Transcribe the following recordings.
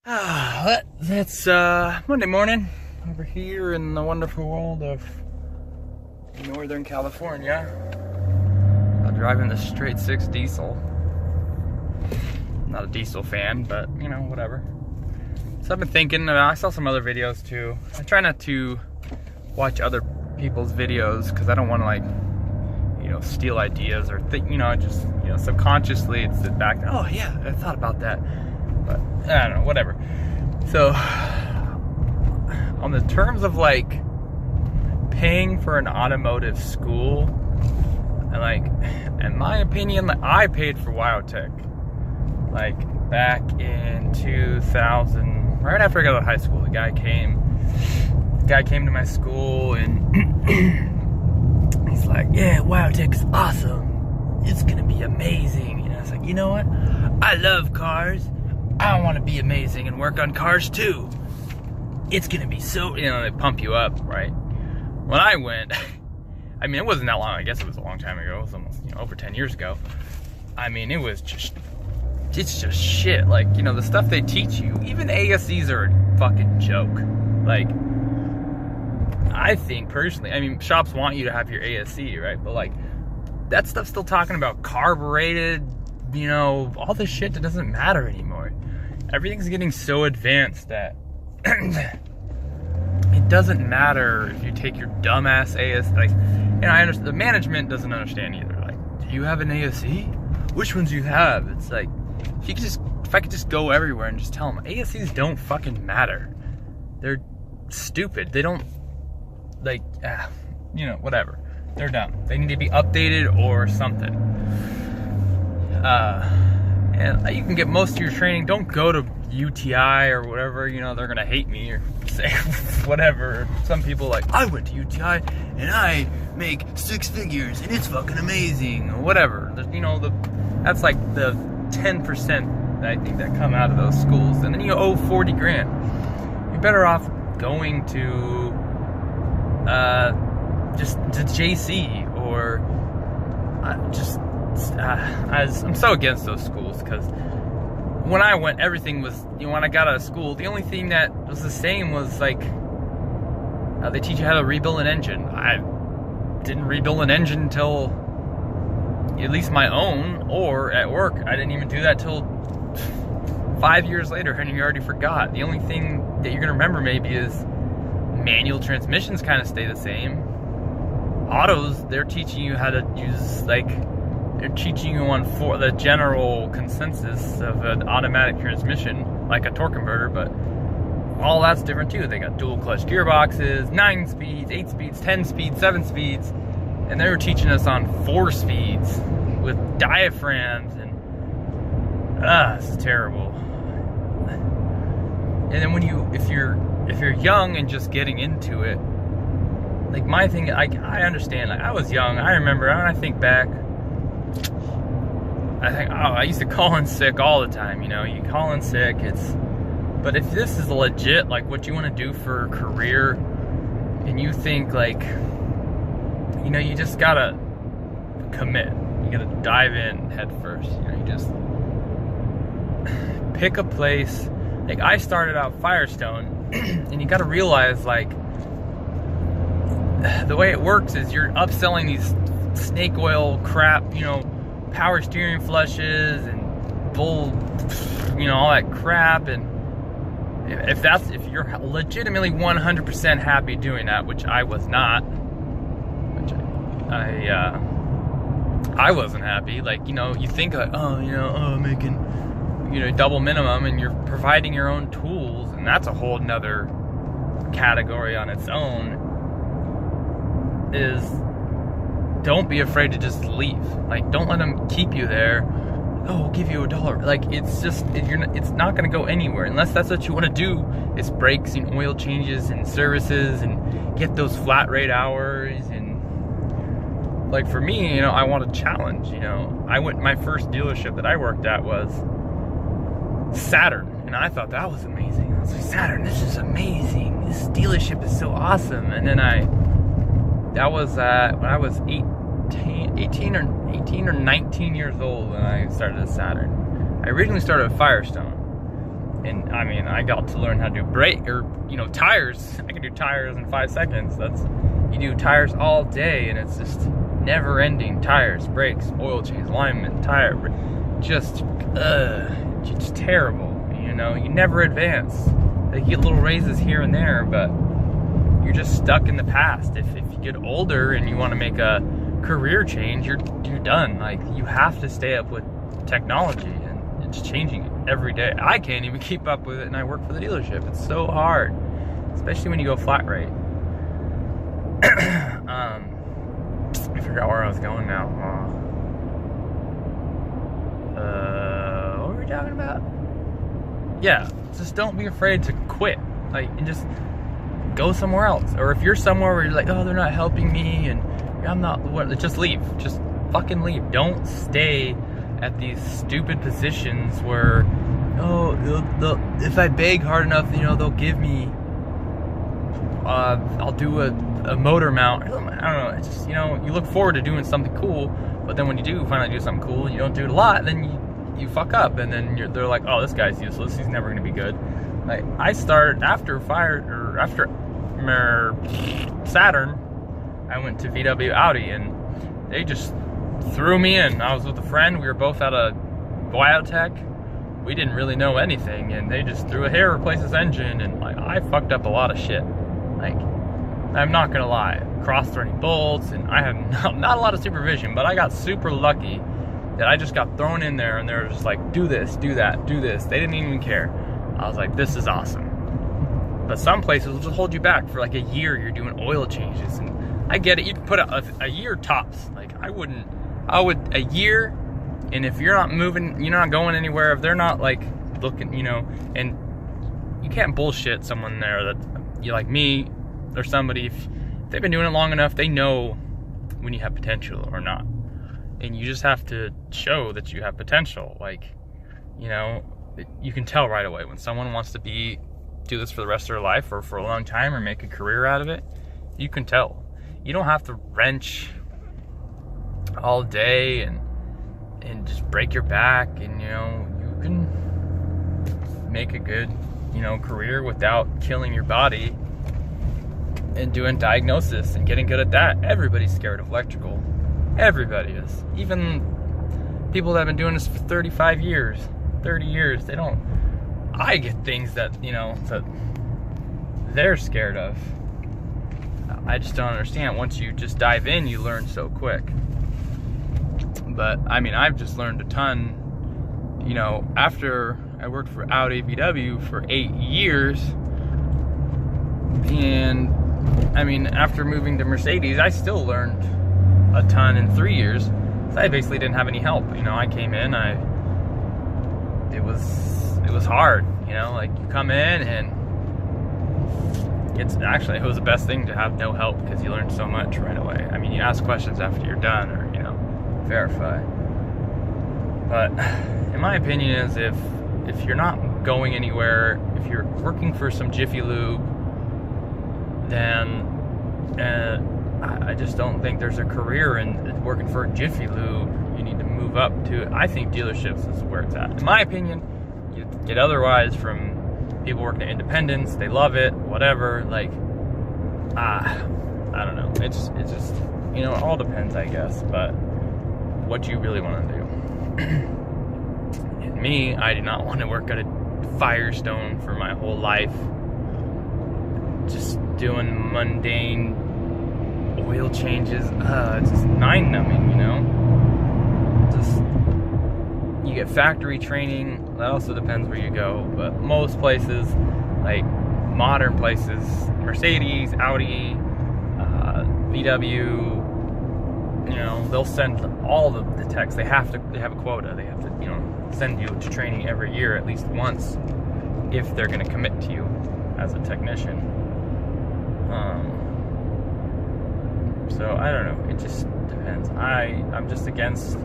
It's Monday morning over here in the wonderful world of Northern California. I'm driving the straight six diesel. Not a diesel fan, but you know, whatever. So I've been thinking, I saw some other videos too. I try not to watch other people's videos because I don't want to, like, you know, steal ideas or think, you know, just, you know, subconsciously it's sit back, oh yeah, I thought about that. But I don't know, whatever. So on the terms of like paying for an automotive school, and like, in my opinion, like, I paid for WyoTech like back in 2000, right after I got out of high school. The guy came to my school and he's like, yeah, WyoTech is awesome, it's gonna be amazing. And I was like, you know what, I love cars, I want to be amazing and work on cars too. It's gonna be so, you know, they pump you up, right? When I went, I mean, it wasn't that long. I guess it was a long time ago. It was almost, you know, over 10 years ago. I mean, it's just shit. Like, you know, the stuff they teach you, even ASEs are a fucking joke. Like, I think personally, I mean, shops want you to have your ASE, right? But like, that stuff's still talking about carbureted, you know, all this shit that doesn't matter anymore. Everything's getting so advanced that it doesn't matter if you take your dumbass ASE. Like, and I understand the management doesn't understand either. Like, do you have an ASE? Which ones do you have? It's like, if I could just go everywhere and just tell them ASEs don't fucking matter. They're stupid. They don't, like, you know, whatever. They're dumb. They need to be updated or something. And you can get most of your training. Don't go to UTI or whatever, you know, they're gonna hate me or say whatever. Some people like, I went to UTI and I make 6 figures and it's fucking amazing or whatever. You know, that's like the 10% I think that come out of those schools, and then you owe 40 grand. You're better off going to just to JC or I'm so against those schools, because when I went, everything was, you know, when I got out of school, the only thing that was the same was like, they teach you how to rebuild an engine. I didn't rebuild an engine until at least my own, or at work. I didn't even do that till 5 years later, and you already forgot. The only thing that you're gonna remember maybe is manual transmissions kind of stay the same. Autos, they're teaching you how to use, like, they're teaching you on for the general consensus of an automatic transmission, like a torque converter, but all that's different too. They got dual clutch gearboxes, 9 speeds, 8 speeds, 10 speeds, 7 speeds, and they were teaching us on 4 speeds with diaphragms, and this is terrible. And then if you're young and just getting into it, like my thing, I understand. Like, I was young. I remember when I think back, I used to call in sick all the time. You know, you call in sick. But if this is legit, like what you want to do for a career, and you think like, you know, you just gotta commit. You gotta dive in head first. You know, you just pick a place. Like, I started out Firestone, and you gotta realize, like, the way it works is you're upselling these snake oil crap, you know, power steering flushes and bull, you know, all that crap. And if you're legitimately 100% happy doing that, which I was not, which I wasn't happy. Like, you know, you think like, oh, you know, I'm making, you know, double minimum, and you're providing your own tools, and that's a whole nother category on its own. Is don't be afraid to just leave. Like, don't let them keep you there. Oh, we'll give you $1. Like, it's just, it's not going to go anywhere unless that's what you want to do. It's brakes and oil changes and services and get those flat rate hours. And like, for me, you know, I want a challenge. You know, my first dealership that I worked at was Saturn, and I thought that was amazing. I was like, Saturn, this is amazing. This dealership is so awesome. And then that was when I was 18 or 19 years old when I started at Saturn. I originally started at Firestone, And I mean, I got to learn how to do brake, or, you know, tires. I can do tires in 5 seconds. You do tires all day, and it's just never ending. Tires, brakes, oil change, alignment, just terrible. You know, you never advance. They get little raises here and there, but you're just stuck in the past. If you get older and you want to make a career change, you're done. Like, you have to stay up with technology, and it's changing every day. I can't even keep up with it, and I work for the dealership. It's so hard, especially when you go flat rate. I forgot where I was going now. What were we talking about? Yeah, just don't be afraid to quit. Like, and just go somewhere else. Or if you're somewhere where you're like, oh, they're not helping me, and I'm not, just leave. Just fucking leave. Don't stay at these stupid positions where, oh, if I beg hard enough, you know, they'll give me, I'll do a motor mount. I don't know. It's just, you know, you look forward to doing something cool, but then when you do finally do something cool and you don't do it a lot, then you fuck up, and then they're like, oh, this guy's useless. He's never gonna be good. Like, I started after Saturn, I went to VW Audi, and they just threw me in. I was with a friend. We were both at a biotech. We didn't really know anything, and they just threw a hair replace his engine, and like, I fucked up a lot of shit. Like, I'm not gonna lie, cross-threading bolts, and I had not a lot of supervision, but I got super lucky that I just got thrown in there, and they were just like, do this, do that, do this. They didn't even care. I was like, this is awesome. But some places will just hold you back for like a year. You're doing oil changes, and I get it. You can put a year tops. Like, I would a year, and if you're not moving, you're not going anywhere, if they're not like looking, you know, and you can't bullshit someone there that you like me or somebody. If they've been doing it long enough, they know when you have potential or not. And you just have to show that you have potential. Like, you know, you can tell right away when someone wants to do this for the rest of their life or for a long time or make a career out of it. You can tell. You don't have to wrench all day and just break your back, and, you know, you can make a good, you know, career without killing your body and doing diagnosis and getting good at that. Everybody's scared of electrical. Everybody is. Even people that have been doing this for 35 years, 30 years, they don't. I get things that, you know, that they're scared of. I just don't understand. Once you just dive in, you learn so quick. But, I mean, I've just learned a ton, you know, after I worked for Audi VW for 8 years. And, I mean, after moving to Mercedes, I still learned a ton in 3 years. So I basically didn't have any help. You know, I came in, it was hard, you know, like, you come in and it was the best thing to have no help, because you learn so much right away. I mean, you ask questions after you're done, or, you know, verify. But in my opinion is, if you're not going anywhere, if you're working for some Jiffy Lube, then I just don't think there's a career in working for Jiffy Lube. You need to move up to, I think dealerships is where it's at. In my opinion, you get otherwise from people working at independents. They love it, whatever. Like, I don't know. It's just, you know, it all depends, I guess. But what you really want to do. And me, I did not want to work at a Firestone for my whole life. Just doing mundane oil changes. It's just mind-numbing, you know? You get factory training. That also depends where you go. But most places, like modern places, Mercedes, Audi, VW, you know, they'll send all the techs. They have a quota. They have to, you know, send you to training every year at least once if they're going to commit to you as a technician. So I don't know. It just depends. I'm just against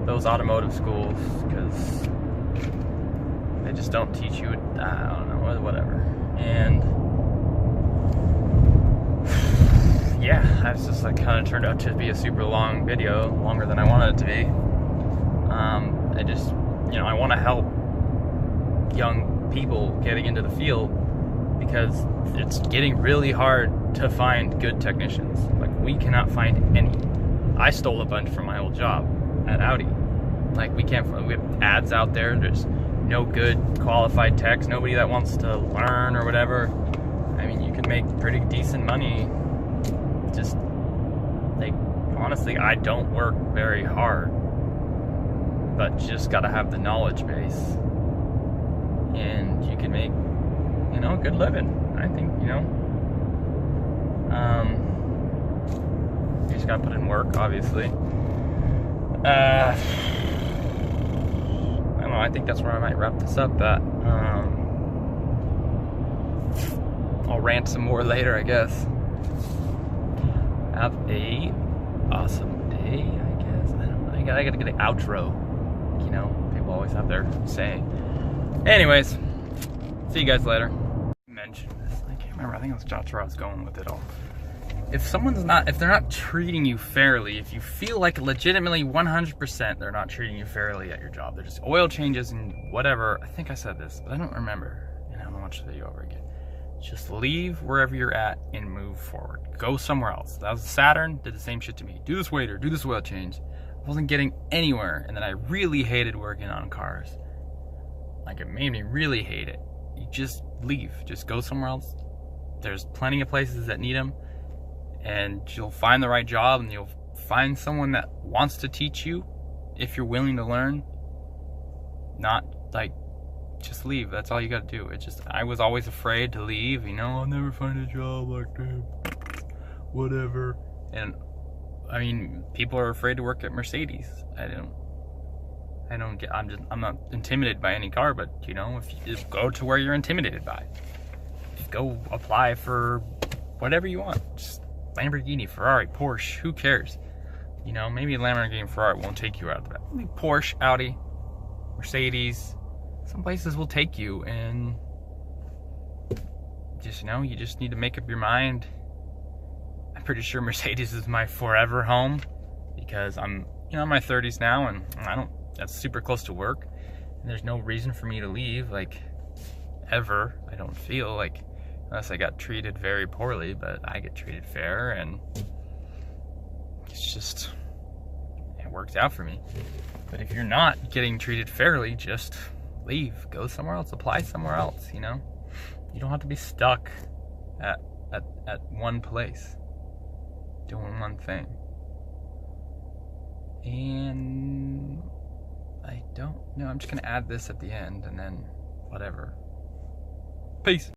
those automotive schools because they just don't teach you. I don't know, whatever. And yeah, that's just like kind of turned out to be a super long video, longer than I wanted it to be. I just, you know, I want to help young people getting into the field because it's getting really hard to find good technicians. Like, we cannot find any. I stole a bunch from my old job at Audi. Like, we can't find, we have ads out there, there's no good qualified techs, nobody that wants to learn or whatever. I mean, you can make pretty decent money. Just, like, honestly, I don't work very hard, but just gotta have the knowledge base, and you can make, you know, a good living. I think, you know, you just gotta put in work, obviously. I don't know, I think that's where I might wrap this up at. I'll rant some more later, I guess. Have a awesome day, I guess. I don't know, I gotta get an outro. You know, people always have their saying. Anyways, see you guys later. Mention this, I can't remember, I think that's where I was going with it all. If they're not treating you fairly, if you feel like legitimately 100% they're not treating you fairly at your job, they're just oil changes and whatever, I think I said this, but I don't remember, and I'm gonna watch the video over again. Just leave wherever you're at and move forward. Go somewhere else. That was Saturn, did the same shit to me. Do this waiter, do this oil change. I wasn't getting anywhere, and then I really hated working on cars. Like, it made me really hate it. You just leave, just go somewhere else. There's plenty of places that need them, and you'll find the right job, and you'll find someone that wants to teach you if you're willing to learn. Not like, just leave. That's all you gotta do. It's just, I was always afraid to leave, you know, I'll never find a job like that, whatever. And I mean, people are afraid to work at Mercedes. I'm not intimidated by any car, but you know, if you just go to where you're intimidated by, just go apply for whatever you want. Just Lamborghini, Ferrari, Porsche, who cares? You know, maybe Lamborghini and Ferrari won't take you out of the back. Maybe Porsche, Audi, Mercedes, some places will take you, and just, you know, you just need to make up your mind. I'm pretty sure Mercedes is my forever home, because I'm, you know, in my 30s now, and that's super close to work, and there's no reason for me to leave, like, ever. I don't feel like, unless I got treated very poorly, but I get treated fair, and it's just, it works out for me. But if you're not getting treated fairly, just leave, go somewhere else, apply somewhere else, you know? You don't have to be stuck at one place, doing one thing. And I don't know, I'm just gonna add this at the end, and then whatever. Peace.